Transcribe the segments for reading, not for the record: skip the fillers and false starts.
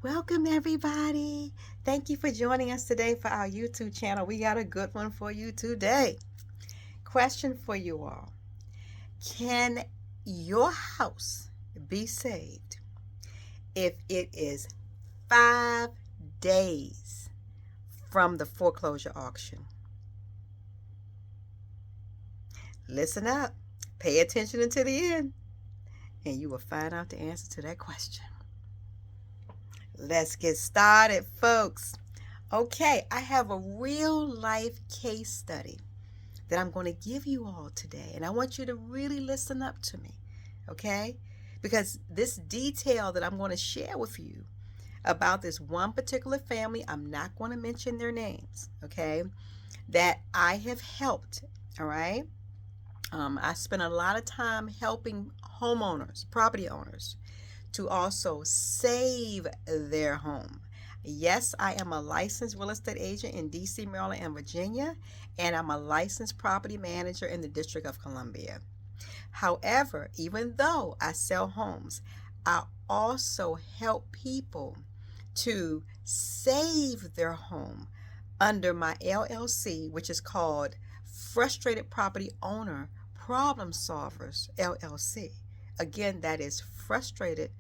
Welcome, everybody. Thank you for joining us today for our YouTube channel. We got a good one for you today. Question for you all. Can your house be saved if it is 5 days from the foreclosure auction? Listen up. Pay attention until the end, and you will find out the answer to that question. Let's get started, folks. Okay, I have a real life case study that I'm going to give you all today, and I want you to really listen up to me, okay? Because this detail that I'm going to share with you about this one particular family, I'm not going to mention their names, okay, that I have helped, all right? I spent a lot of time helping homeowners, property owners, to also save their home. Yes, I am a licensed real estate agent in DC, Maryland, and Virginia, and I'm a licensed property manager in the District of Columbia. However, even though I sell homes, I also help people to save their home under my LLC, which is called Frustrated Property Owner Problem Solvers LLC. Again, that is Frustrated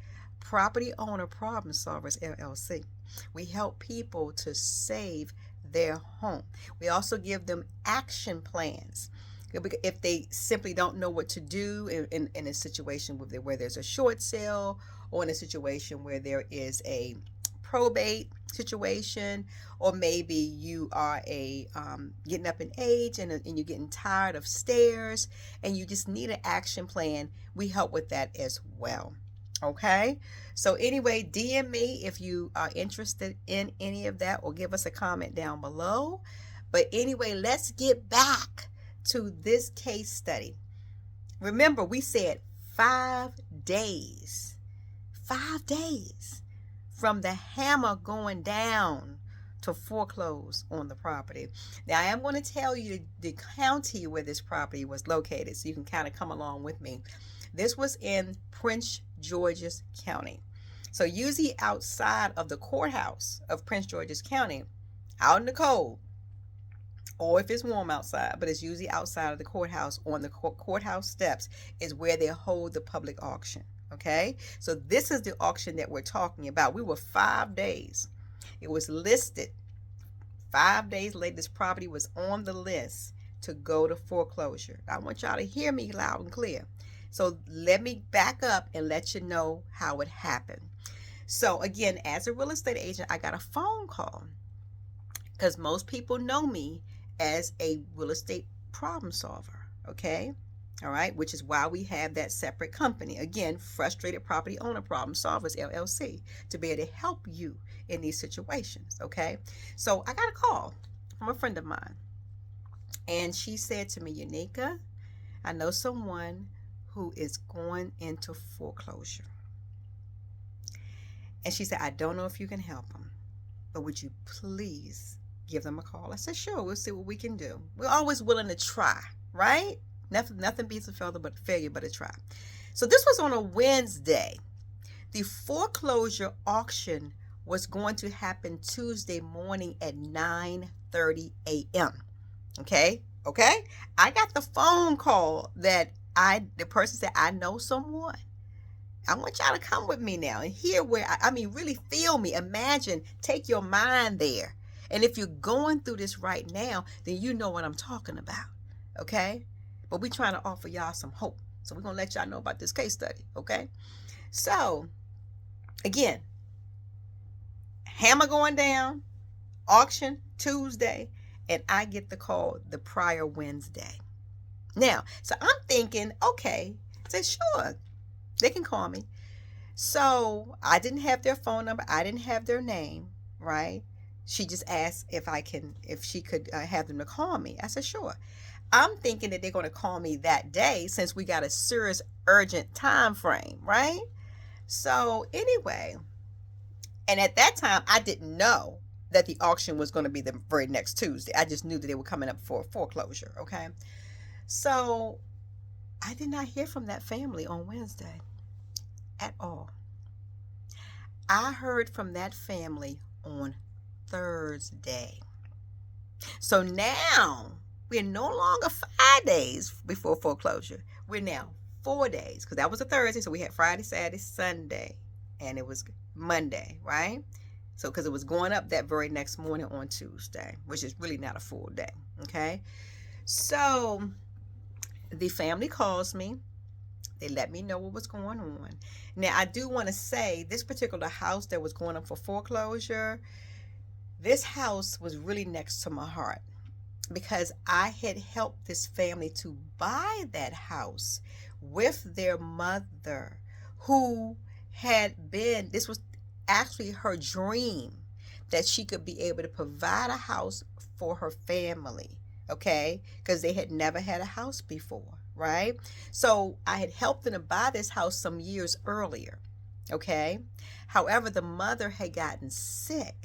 Property Owner Problem Solvers LLC. We help people to save their home. We also give them action plans if they simply don't know what to do in a situation where there's a short sale, or in a situation where there is a probate situation, or maybe you are getting up in age and you're getting tired of stairs and you just need an action plan. We help with that as well. Okay, so anyway, DM me if you are interested in any of that, or give us a comment down below. But anyway, let's get back to this case study. Remember, we said 5 days. 5 days from the hammer going down to foreclose on the property. Now, I am going to tell you the county where this property was located, so you can kind of come along with me. This was in Prince George's County. So usually outside of the courthouse of Prince George's County, out in the cold, or if it's warm outside, but it's usually outside of the courthouse, on the courthouse steps, is where they hold the public auction. Okay, so this is the auction that we're talking about. We were 5 days. It was listed 5 days later. This property was on the list to go to foreclosure. I want y'all to hear me loud and clear. So let me back up and let you know how it happened. So again, as a real estate agent, I got a phone call because most people know me as a real estate problem solver. Okay. All right, which is why we have that separate company. Again, Frustrated Property Owner Problem Solvers LLC, to be able to help you in these situations. Okay, so I got a call from a friend of mine, and she said to me, Uniqca, I know someone who is going into foreclosure. And she said, I don't know if you can help them, but would you please give them a call? I said, sure, we'll see what we can do. We're always willing to try, right? Nothing beats a failure but a try. So this was on a Wednesday. The foreclosure auction was going to happen Tuesday morning at 9:30 a.m. Okay? I got the phone call that the person said, I know someone. I want y'all to come with me now and hear where, really feel me. Imagine, take your mind there. And if you're going through this right now, then you know what I'm talking about. Okay? But we're trying to offer y'all some hope. So we're going to let y'all know about this case study, okay? So, again, hammer going down, auction Tuesday, and I get the call the prior Wednesday. Now, so I'm thinking, okay, say sure, they can call me. So I didn't have their phone number. I didn't have their name, right? She just asked if she could have them to call me. I said, sure. I'm thinking that they're going to call me that day since we got a serious urgent time frame, right? So anyway, and at that time, I didn't know that the auction was going to be the very next Tuesday. I just knew that they were coming up for a foreclosure, okay? So I did not hear from that family on Wednesday at all. I heard from that family on Thursday. So now we're no longer 5 days before foreclosure. We're now 4 days, because that was a Thursday. So we had Friday, Saturday, Sunday, and it was Monday, right? So because it was going up that very next morning on Tuesday, which is really not a full day. Okay. So the family calls me. They let me know what was going on. Now, I do want to say this particular house that was going up for foreclosure, this house was really next to my heart, because I had helped this family to buy that house with their mother, who had been, this was actually her dream, that she could be able to provide a house for her family, okay? Because they had never had a house before, right? So I had helped them to buy this house some years earlier, okay? However, the mother had gotten sick,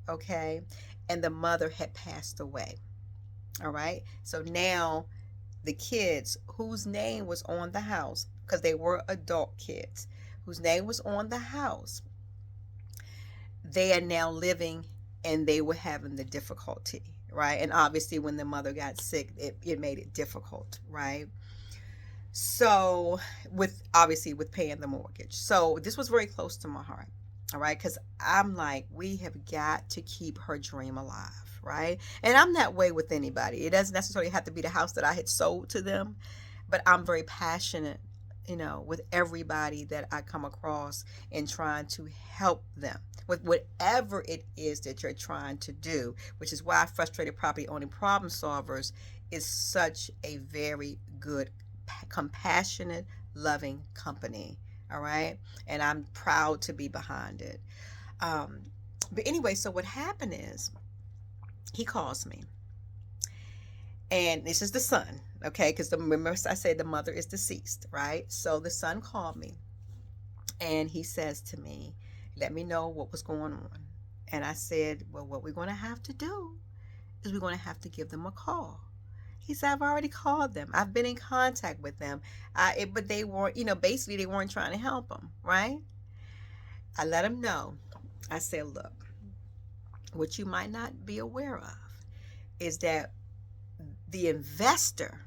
okay? And the mother had passed away, all right? So now the kids whose name was on the house, because they were adult kids, whose name was on the house, they are now living, and they were having the difficulty, right? And obviously when the mother got sick, it made it difficult, right? So with paying the mortgage. So this was very close to my heart, all right? Because I'm like, we have got to keep her dream alive, right? And I'm that way with anybody. It doesn't necessarily have to be the house that I had sold to them, but I'm very passionate, with everybody that I come across in trying to help them with whatever it is that you're trying to do, which is why Frustrated Property Owning Problem Solvers is such a very good, compassionate, loving company. All right. And I'm proud to be behind it. But anyway, so what happened is he calls me, and this is the son, okay? Because remember I said the mother is deceased, right? So the son called me, and he says to me, let me know what was going on. And I said, well, what we're going to have to do is we're going to have to give them a call. He said, I've already called them. I've been in contact with them. But they weren't, basically they weren't trying to help them, right? I let him know. I said, look, what you might not be aware of is that the investor,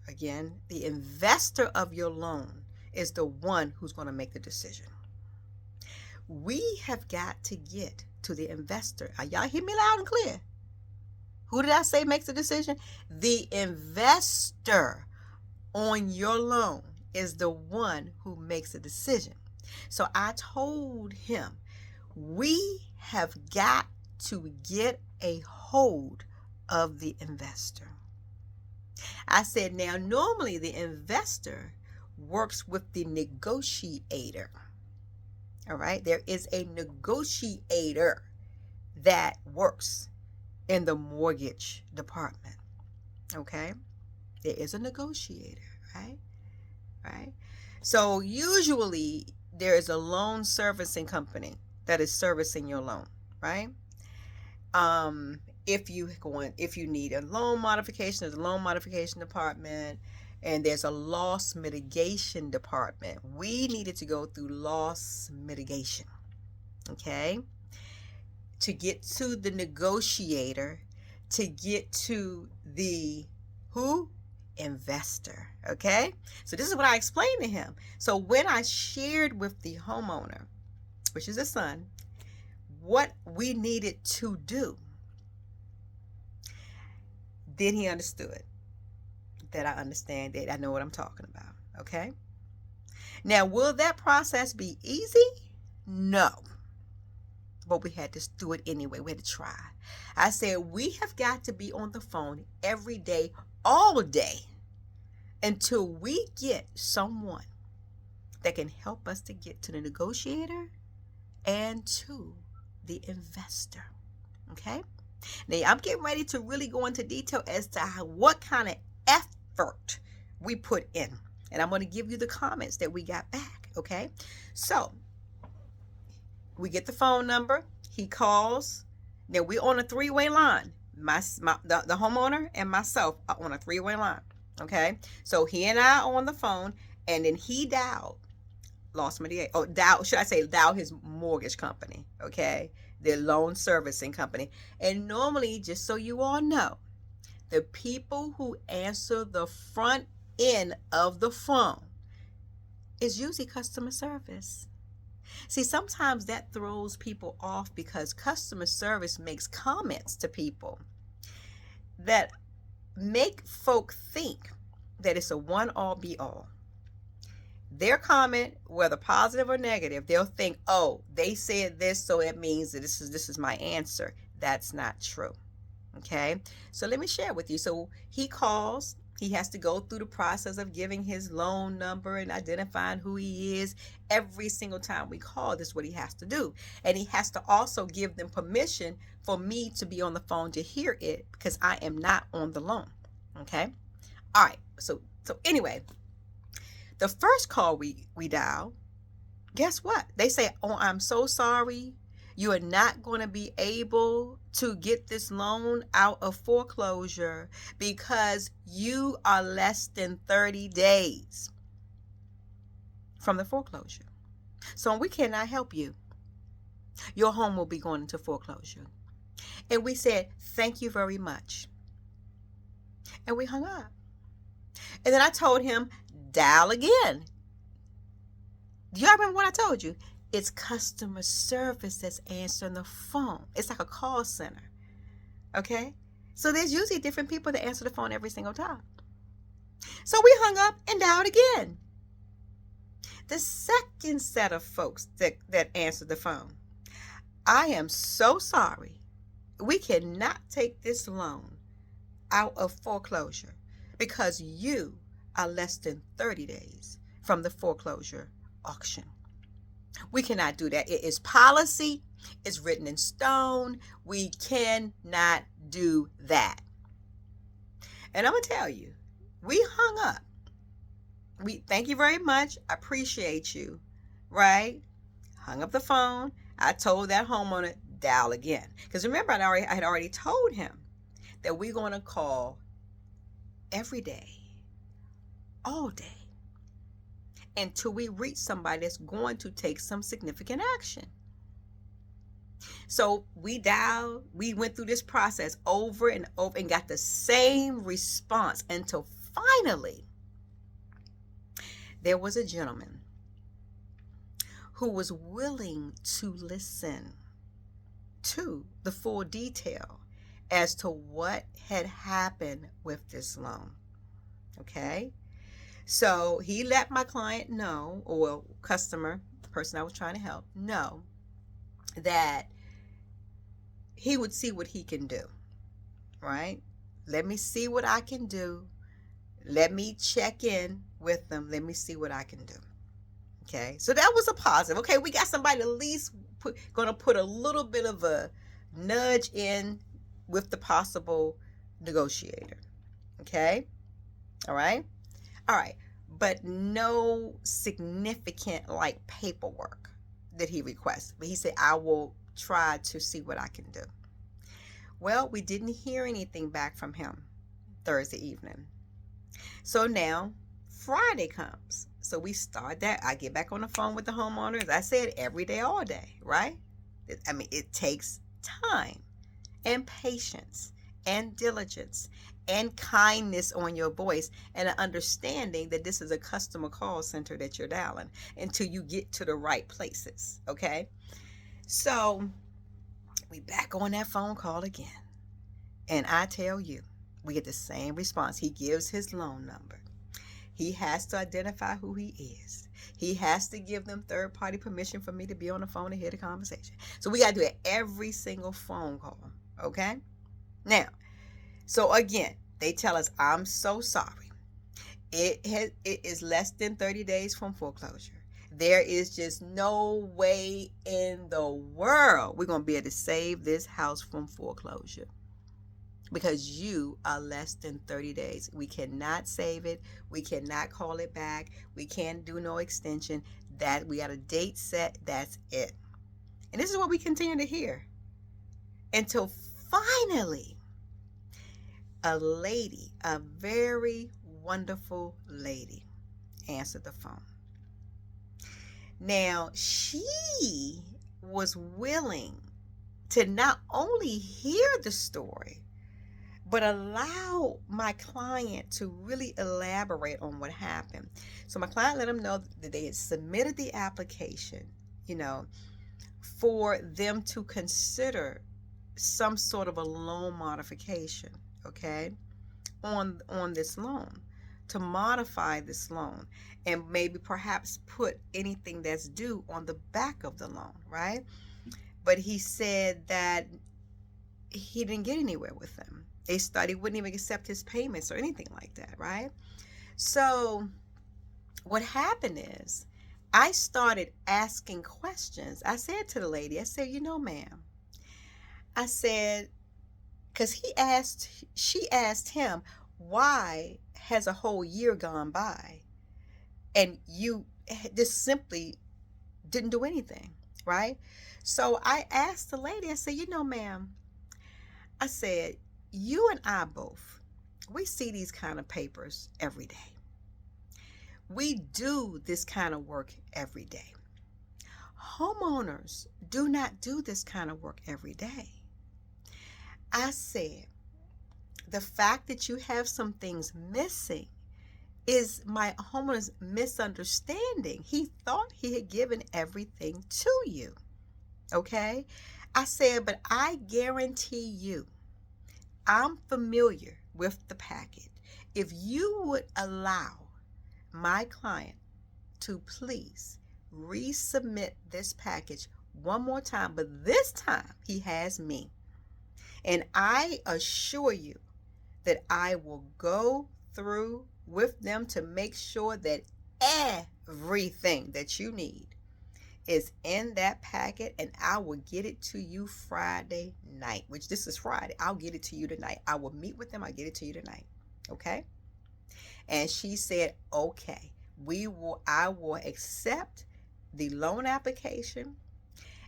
again, the investor of your loan is the one who's going to make the decision. We have got to get to the investor. Y'all hear me loud and clear? Who did I say makes the decision? The investor on your loan is the one who makes a decision. So I told him, we have got to get a hold of the investor. I said, now normally the investor works with the negotiator. All right, there is a negotiator that works in the mortgage department. Okay, there is a negotiator, right? So usually there is a loan servicing company that is servicing your loan, right? If you need a loan modification, there's a loan modification department, and there's a loss mitigation department. We needed to go through loss mitigation, okay, to get to the negotiator, to get to the investor, okay? So this is what I explained to him. So when I shared with the homeowner, which is the son, what we needed to do, then he understood that I understand it. I know what I'm talking about, okay? Now, will that process be easy? No. But we had to do it anyway. We had to try. I said, we have got to be on the phone every day, all day, until we get someone that can help us to get to the negotiator and to the investor, okay? Now, I'm getting ready to really go into detail as to what kind of effort we put in. And I'm going to give you the comments that we got back, okay? So, we get the phone number. He calls. Now, we're on a three-way line. The homeowner and myself are on a three-way line, okay? So, he and I are on the phone, and then he dialed lost my DA. Oh, Dow, should I say Dow, his mortgage company, okay? Their loan servicing company. And normally, just so you all know, the people who answer the front end of the phone is usually customer service. See, sometimes that throws people off because customer service makes comments to people that make folk think that it's a one all be all. Their comment, whether positive or negative, they'll think, oh, they said this, so it means that this is my answer. That's not true. Okay, so let me share with you. So he calls, he has to go through the process of giving his loan number and identifying who he is. Every single time we call, this is what he has to do. And he has to also give them permission for me to be on the phone to hear it because I am not on the loan. Okay, all right, so anyway, the first call we dial, guess what? They say, oh, I'm so sorry. You are not going to be able to get this loan out of foreclosure because you are less than 30 days from the foreclosure. So we cannot help you. Your home will be going into foreclosure. And we said, thank you very much. And we hung up. And then I told him, dial again. Do you remember what I told you? It's customer service that's answering the phone. It's like a call center. Okay? So there's usually different people that answer the phone every single time. So we hung up and dialed again. The second set of folks that answered the phone, I am so sorry. We cannot take this loan out of foreclosure because you are less than 30 days from the foreclosure auction. We cannot do that. It is policy. It's written in stone. We cannot do that. And I'm going to tell you, we hung up. We thank you very much. I appreciate you. Right? Hung up the phone. I told that homeowner, dial again. Because remember, I had already told him that we're going to call every day, all day, until we reach somebody that's going to take some significant action. So we went through this process over and over and got the same response until finally there was a gentleman who was willing to listen to the full detail as to what had happened with this loan. Okay? So he let my client know, or customer, the person I was trying to help, know that he would see what he can do, right? Let me see what I can do. Let me check in with them. Let me see what I can do. Okay, so that was a positive. Okay, we got somebody at least going to put a little bit of a nudge in with the possible negotiator. Okay, all right. All right, but no significant like paperwork that he requests. But he said, I will try to see what I can do. Well, we didn't hear anything back from him Thursday evening. So now Friday comes. So we start that. I get back on the phone with the homeowner. As I said, every day, all day, right? I mean, it takes time and patience and diligence and kindness on your voice and an understanding that this is a customer call center that you're dialing until you get to the right places. Okay. So we back on that phone call again. And I tell you, we get the same response. He gives his loan number. He has to identify who he is. He has to give them third-party permission for me to be on the phone and hear the conversation. So we got to do it every single phone call. Okay. Now, so again, they tell us, I'm so sorry. It is less than 30 days from foreclosure. There is just no way in the world we're going to be able to save this house from foreclosure because you are less than 30 days. We cannot save it. We cannot call it back. We can't do no extension. That we got a date set. That's it. And this is what we continue to hear until finally a lady, a very wonderful lady, answered the phone. Now, she was willing to not only hear the story, but allow my client to really elaborate on what happened. So my client let them know that they had submitted the application, you know, for them to consider some sort of a loan modification, okay, on this loan, to modify this loan, and maybe perhaps put anything that's due on the back of the loan, right? But he said that he didn't get anywhere with them. They wouldn't even accept his payments or anything like that, right? So what happened is I started asking questions. I said to the lady, I said, you know, ma'am, I said, because she asked him, why has a whole year gone by and you just simply didn't do anything, right? So I asked the lady, I said, you know, ma'am, I said, you and I both, we see these kind of papers every day. We do this kind of work every day. Homeowners do not do this kind of work every day. I said, the fact that you have some things missing is my homeowner's misunderstanding. He thought he had given everything to you. Okay? I said, but I guarantee you, I'm familiar with the packet. If you would allow my client to please resubmit this package one more time, but this time he has me. And I assure you that I will go through with them to make sure that everything that you need is in that packet, and I will get it to you Friday night, which this is Friday. I'll get it to you tonight. I will meet with them. I'll get it to you tonight. Okay? And she said, okay, I will accept the loan application.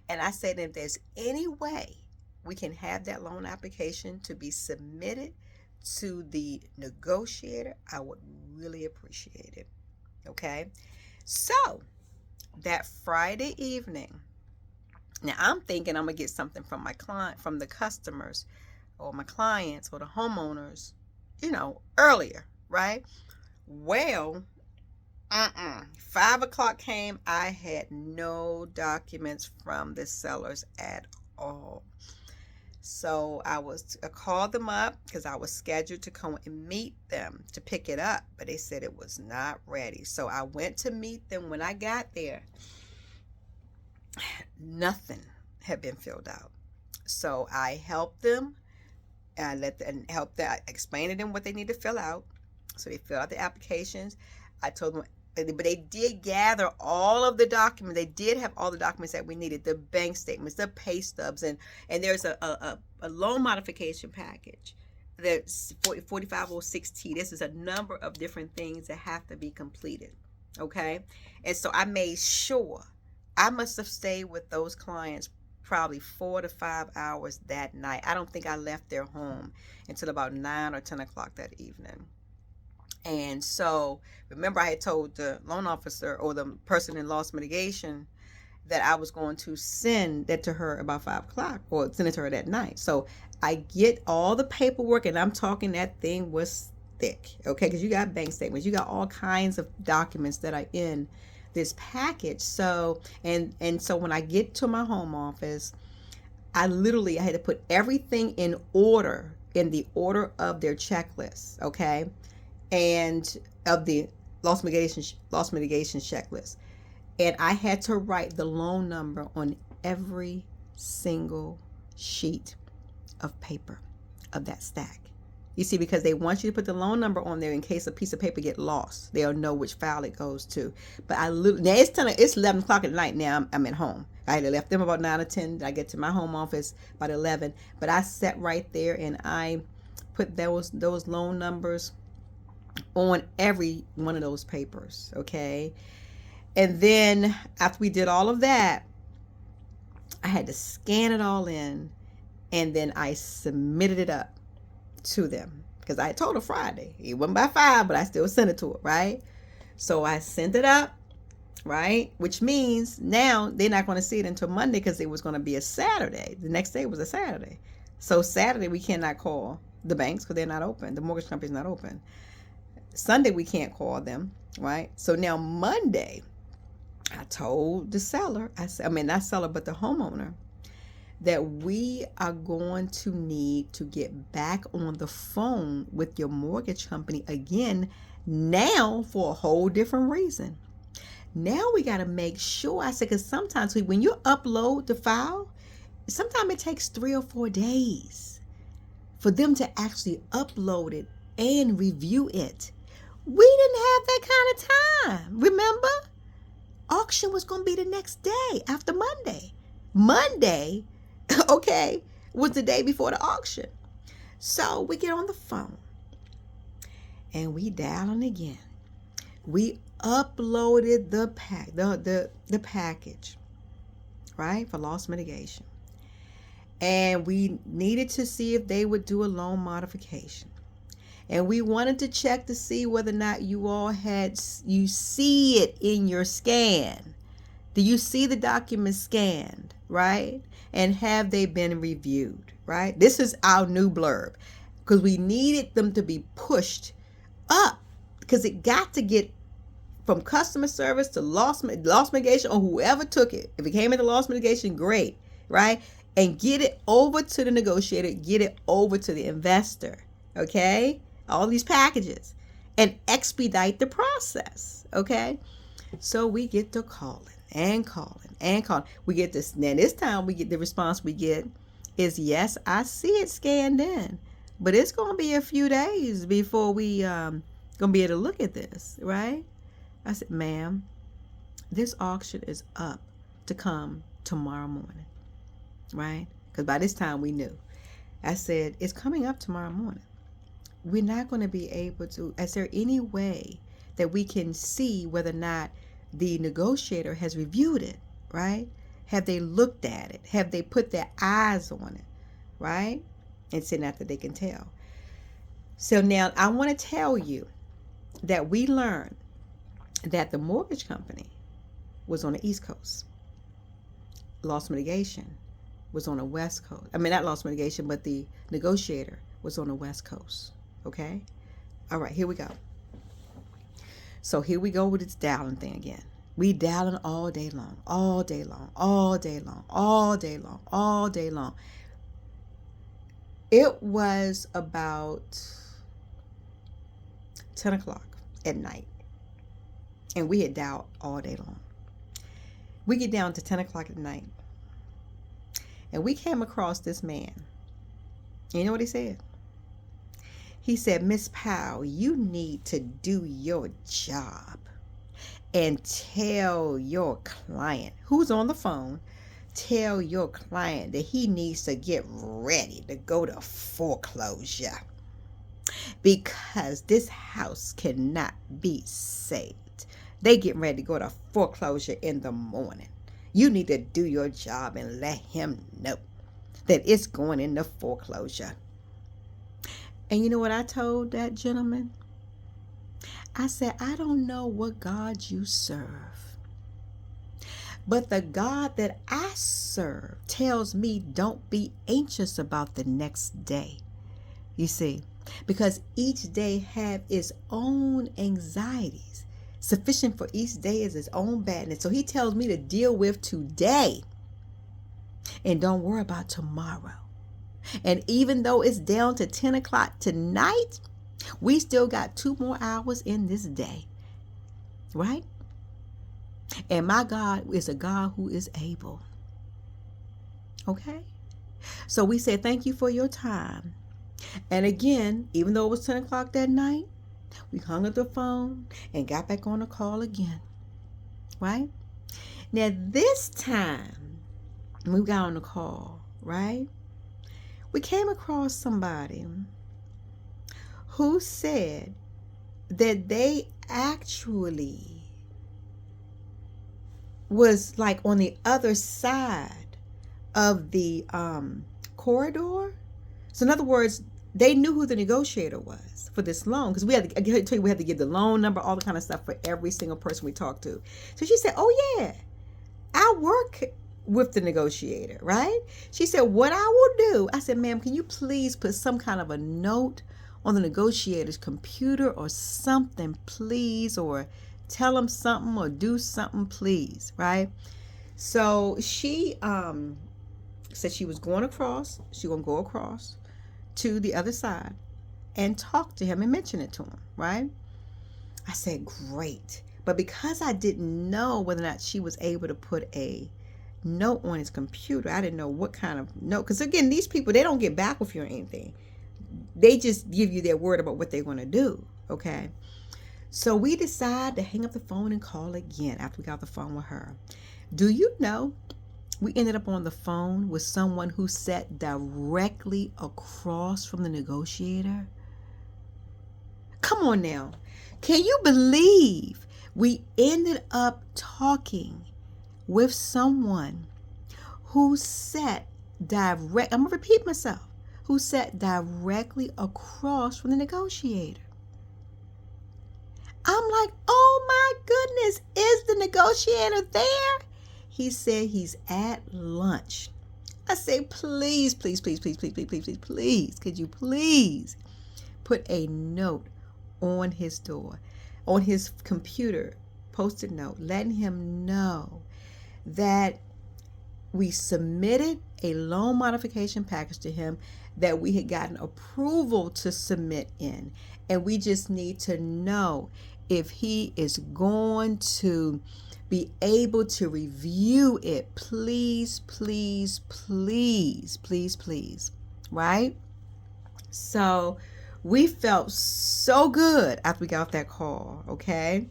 And I said, if there's any way we can have that loan application to be submitted to the negotiator, I would really appreciate it. Okay? So that Friday evening, now I'm thinking I'm gonna get something from my client, from the customers or my clients or the homeowners, earlier, right? Well, 5 o'clock came. I had no documents from the sellers at all. So I called them up because I was scheduled to come and meet them to pick it up, but they said it was not ready. So I went to meet them. When I got there, nothing had been filled out. So I helped them. I explained to them what they need to fill out. So they filled out the applications. I told them, but they did gather all of the documents. They did have all the documents that we needed: the bank statements, the pay stubs, and there's a loan modification package that's 4506T. This is a number of different things that have to be completed. Okay, and so I made sure. I must have stayed with those clients probably 4 to 5 hours that night. I don't think I left their home until about 9 or 10 o'clock that evening. And so, remember, I had told the loan officer or the person in loss mitigation that I was going to send that to her about 5 o'clock, or send it to her that night. So I get all the paperwork, and I'm talking, that thing was thick, okay? Because you got bank statements, you got all kinds of documents that are in this package. So, and so when I get to my home office, I had to put everything in the order of their checklist, okay? And of the loss mitigation checklist. And I had to write the loan number on every single sheet of paper of that stack. You see, because they want you to put the loan number on there in case a piece of paper get lost. They'll know which file it goes to. But now it's 11 o'clock at night now. I'm at home. I had left them about 9 or 10. I get to my home office about 11. But I sat right there and I put those loan numbers on every one of those papers, okay? And then after we did all of that, I had to scan it all in, and then I submitted it up to them because I told her Friday. It wasn't by 5, but I still sent it to her, right? So I sent it up, right? Which means now they're not going to see it until Monday because it was going to be a Saturday. The next day was a Saturday. So Saturday we cannot call the banks because they're not open. The mortgage company's not open. Sunday we can't call them, right? So now Monday, I told the seller, not seller, but the homeowner, that we are going to need to get back on the phone with your mortgage company again now for a whole different reason. Now we got to make sure, I said, because sometimes when you upload the file, sometimes it takes 3 or 4 days for them to actually upload it and review it. We didn't have that kind of time. Remember? Auction was going to be the next day after Monday. Monday, okay, was the day before the auction. So we get on the phone and we dialing again. We uploaded the package, right, for loss mitigation. And we needed to see if they would do a loan modification. And we wanted to check to see whether or not you see it in your scan. Do you see the document scanned, right? And have they been reviewed, right? This is our new blurb because we needed them to be pushed up because it got to get from customer service to loss mitigation or whoever took it. If it came into loss mitigation, great, right? And get it over to the negotiator, get it over to the investor, okay? All these packages and expedite the process, okay? So we get to calling and calling and calling. We get this, now this time we get the response we get is, yes, I see it scanned in, but it's going to be a few days before we going to be able to look at this, right? I said, ma'am, this auction is up to come tomorrow morning, right? Because by this time we knew. I said, it's coming up tomorrow morning. We're not going to be able to, is there any way that we can see whether or not the negotiator has reviewed it, right? Have they looked at it? Have they put their eyes on it, right? And so not that they can tell. So now I want to tell you that we learned that the mortgage company was on the East Coast. Loss mitigation was on the West Coast. Not loss mitigation, but the negotiator was on the West Coast. Okay? All right, here we go. So here we go with this dialing thing again. We dialing all day long, all day long, all day long, all day long, all day long. It was about 10 o'clock at night. And we had dialed all day long. We get down to 10 o'clock at night. And we came across this man. You know what he said? He said, Miss Powell, you need to do your job and tell your client who's on the phone, tell your client that he needs to get ready to go to foreclosure because this house cannot be saved. They getting ready to go to foreclosure in the morning. You need to do your job and let him know that it's going into foreclosure. And you know what I told that gentleman? I said, I don't know what God you serve, but the God that I serve tells me don't be anxious about the next day. You see, because each day have its own anxieties. Sufficient for each day is its own badness. So he tells me to deal with today and don't worry about tomorrow. And even though it's down to 10 o'clock tonight, we still got 2 more hours in this day, right? And my God is a God who is able. Okay? So we said, thank you for your time. And again, even though it was 10 o'clock that night, we hung up the phone and got back on the call again, right? Now this time, we got on the call, right? We came across somebody who said that they actually was like on the other side of the corridor. So in other words, they knew who the negotiator was for this loan, because we had to give the loan number, all the kind of stuff for every single person we talked to. So she said, oh yeah, I work with the negotiator, right? She said, what I will do, I said, ma'am, can you please put some kind of a note on the negotiator's computer or something, please, or tell him something or do something, please, right? So she said she was going across, she gonna go across to the other side and talk to him and mention it to him, right? I said, great. But because I didn't know whether or not she was able to put a note on his computer, I didn't know what kind of note. Because again, these people, they don't get back with you or anything. They just give you their word about what they're going to do, okay? So we decided to hang up the phone and call again after we got the phone with her. Do you know, we ended up on the phone with someone who sat directly across from the negotiator. Come on now. Can you believe we ended up talking with someone who sat I'm going to repeat myself, who sat directly across from the negotiator. I'm like, oh my goodness, is the negotiator there? He said he's at lunch. I say, please, please, please, please, please, please, please, please, please, could you please put a note on his door, on his computer, post-it note, letting him know that we submitted a loan modification package to him that we had gotten approval to submit in. And we just need to know if he is going to be able to review it. Please, please, please, please, please. Right? So we felt so good after we got off that call. Okay?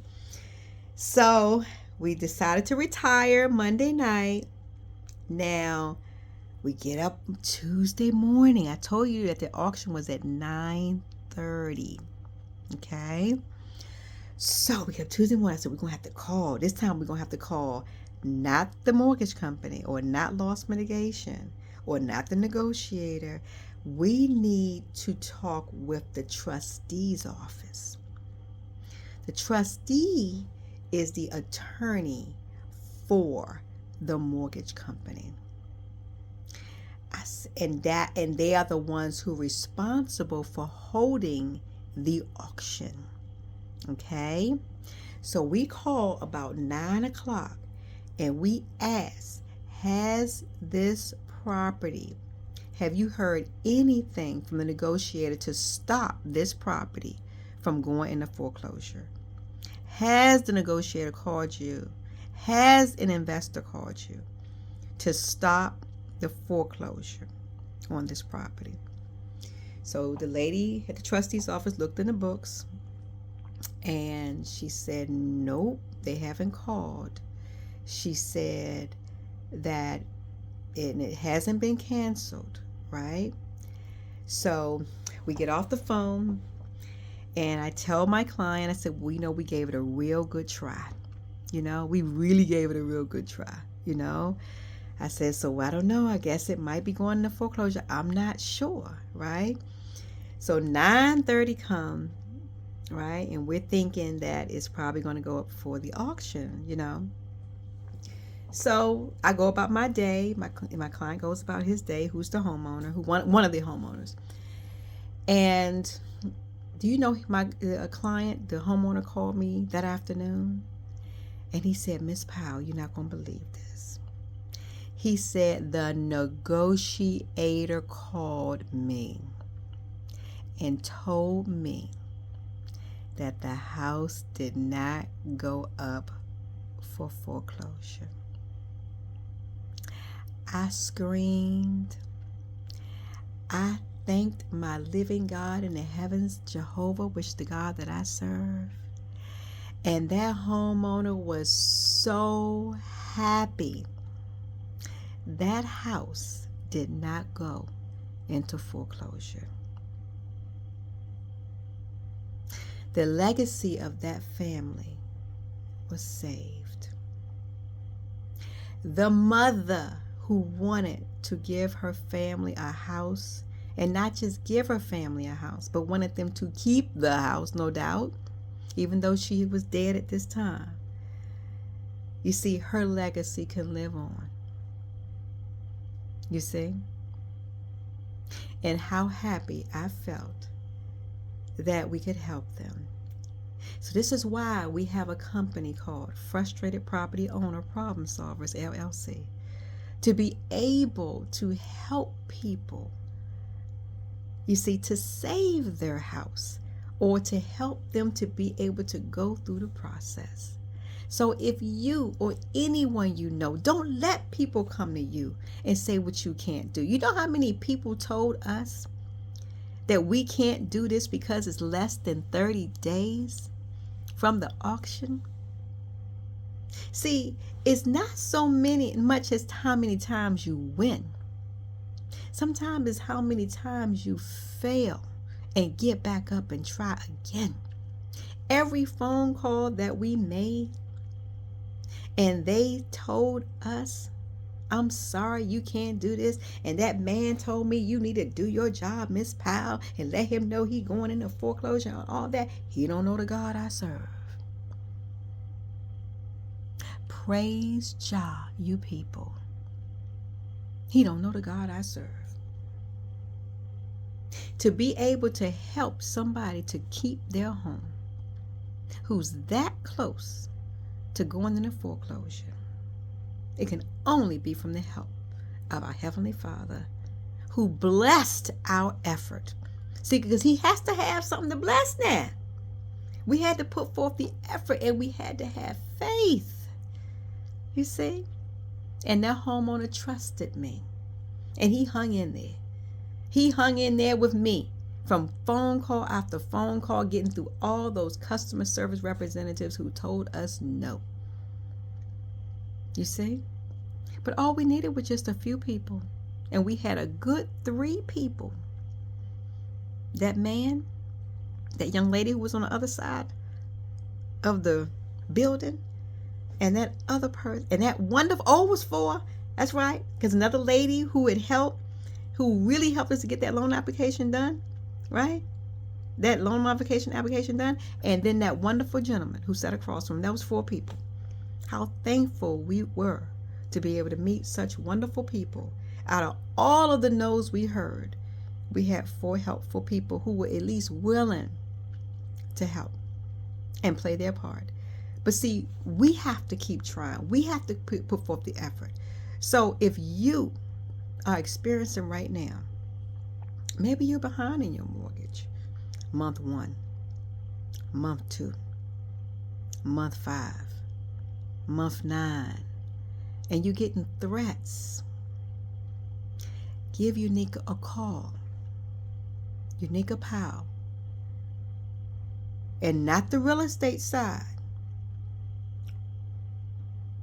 So we decided to retire Monday night. Now, we get up Tuesday morning. I told you that the auction was at 9:30. Okay? So we get up Tuesday morning. I said, we're going to have to call. This time we're going to have to call not the mortgage company or not loss mitigation or not the negotiator. We need to talk with the trustee's office. The trustee is the attorney for the mortgage company. And they are the ones who are responsible for holding the auction. Okay? So we call about 9 o'clock and we ask, have you heard anything from the negotiator to stop this property from going into foreclosure? Has the negotiator called you? Has an investor called you to stop the foreclosure on this property? So the lady at the trustee's office looked in the books and she said, nope, they haven't called. She said that it hasn't been canceled, right? So we get off the phone and I tell my client, I said, we gave it a real good try. We really gave it a real good try, I said, so I don't know. I guess it might be going into foreclosure. I'm not sure, right? So 9:30 come, right? And we're thinking that it's probably going to go up for the auction, So I go about my day. My client goes about his day, who's the homeowner, one of the homeowners. And do you know my client, the homeowner, called me that afternoon? And he said, Miss Powell, you're not going to believe this. He said the negotiator called me and told me that the house did not go up for foreclosure. I screamed. I thanked my living God in the heavens, Jehovah, which is the God that I serve. And that homeowner was so happy. That house did not go into foreclosure. The legacy of that family was saved. The mother who wanted to give her family a house and not just give her family a house, but wanted them to keep the house, no doubt, even though she was dead at this time. You see, her legacy can live on. You see? And how happy I felt that we could help them. So this is why we have a company called Frustrated Property Owner Problem Solvers, LLC, to be able to help people, you see, to save their house or to help them to be able to go through the process. So if you or anyone you know, don't let people come to you and say what you can't do. You know how many people told us that we can't do this because it's less than 30 days from the auction? See, it's not so much as how many times you win. Sometimes it's how many times you fail and get back up and try again. Every phone call that we made and they told us, I'm sorry, you can't do this. And that man told me you need to do your job, Miss Powell, and let him know he going into foreclosure and all that. He don't know the God I serve. Praise Jah, you people. He don't know the God I serve. To be able to help somebody to keep their home who's that close to going into foreclosure, it can only be from the help of our Heavenly Father, who blessed our effort. See, because he has to have something to bless now. We had to put forth the effort and we had to have faith. You see? And that homeowner trusted me. And he hung in there. He hung in there with me from phone call after phone call, getting through all those customer service representatives who told us no. You see? But all we needed was just a few people. And we had a good 3 people. That man, that young lady who was on the other side of the building, and that other person, and that wonderful, it was 4. That's right. Because another lady who had helped, who really helped us to get that loan application done, right? That loan modification application done. And then that wonderful gentleman who sat across from him. That was 4 people. How thankful we were to be able to meet such wonderful people. Out of all of the no's we heard, we had 4 helpful people who were at least willing to help and play their part. But see, we have to keep trying. We have to put forth the effort. So if you are experiencing right now, maybe you're behind in your mortgage. Month 1, month 2, month 5, month 9, and you're getting threats, give Uniqca a call. Uniqca Powell. And not the real estate side,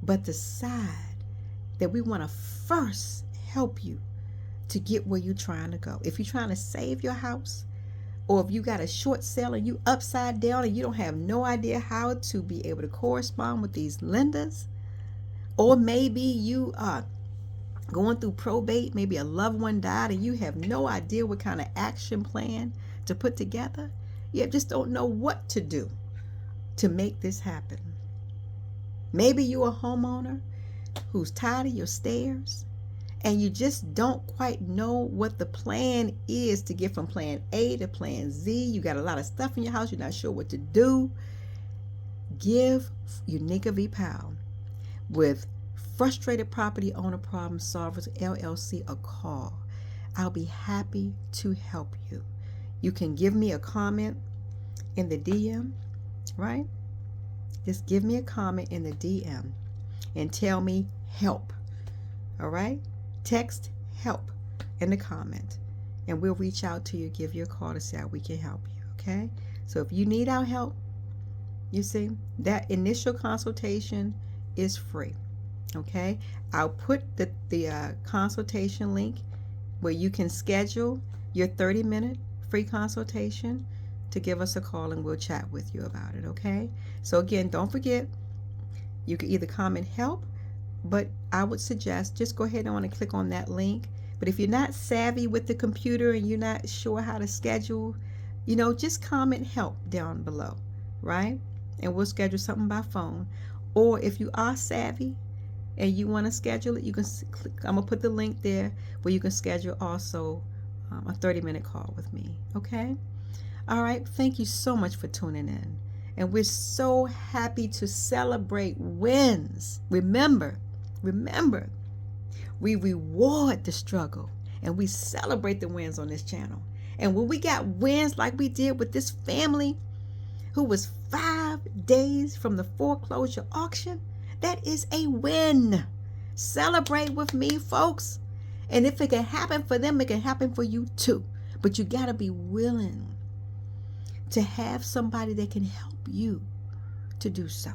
but the side that we want to first help you to get where you're trying to go. If you're trying to save your house, or if you got a short sale and you upside down and you don't have no idea how to be able to correspond with these lenders, or maybe you are going through probate, maybe a loved one died and you have no idea what kind of action plan to put together. You just don't know what to do to make this happen. Maybe you're a homeowner who's tired of your stairs and you just don't quite know what the plan is to get from plan A to plan Z. You got a lot of stuff in your house. You're not sure what to do. Give Uniqca V Powell with Frustrated Property Owner Problem Solvers, LLC, a call. I'll be happy to help you. You can give me a comment in the DM, right? Just give me a comment in the DM and tell me help. All right? Text help in the comment and we'll reach out to you, give you a call to see how we can help you. Okay? So if you need our help, you see, that initial consultation is free. Okay? I'll put the consultation link where you can schedule your 30-minute free consultation to give us a call and we'll chat with you about it. Okay? So again, don't forget, you can either comment help, but I would suggest just go ahead on and click on that link But if you're not savvy with the computer and you're not sure how to schedule, just comment help down below, right? And we'll schedule something by phone. Or if you are savvy and you want to schedule it, you can click. I'm gonna put the link there where you can schedule also a 30-minute call with me. Okay. All right. Thank you so much for tuning in, and we're so happy to celebrate wins. Remember, we reward the struggle and we celebrate the wins on this channel. And when we got wins like we did with this family who was 5 days from the foreclosure auction, that is a win. Celebrate with me, folks. And if it can happen for them, it can happen for you too. But you got to be willing to have somebody that can help you to do so.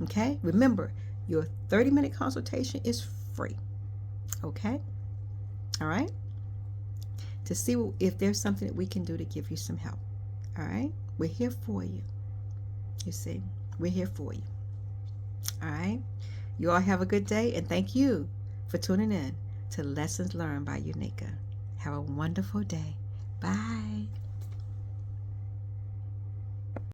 Okay? Remember, your 30-minute consultation is free. Okay? All right? To see if there's something that we can do to give you some help. All right? We're here for you. You see? We're here for you. All right? You all have a good day, and thank you for tuning in to Lessons Learned by Uniqca. Have a wonderful day. Bye.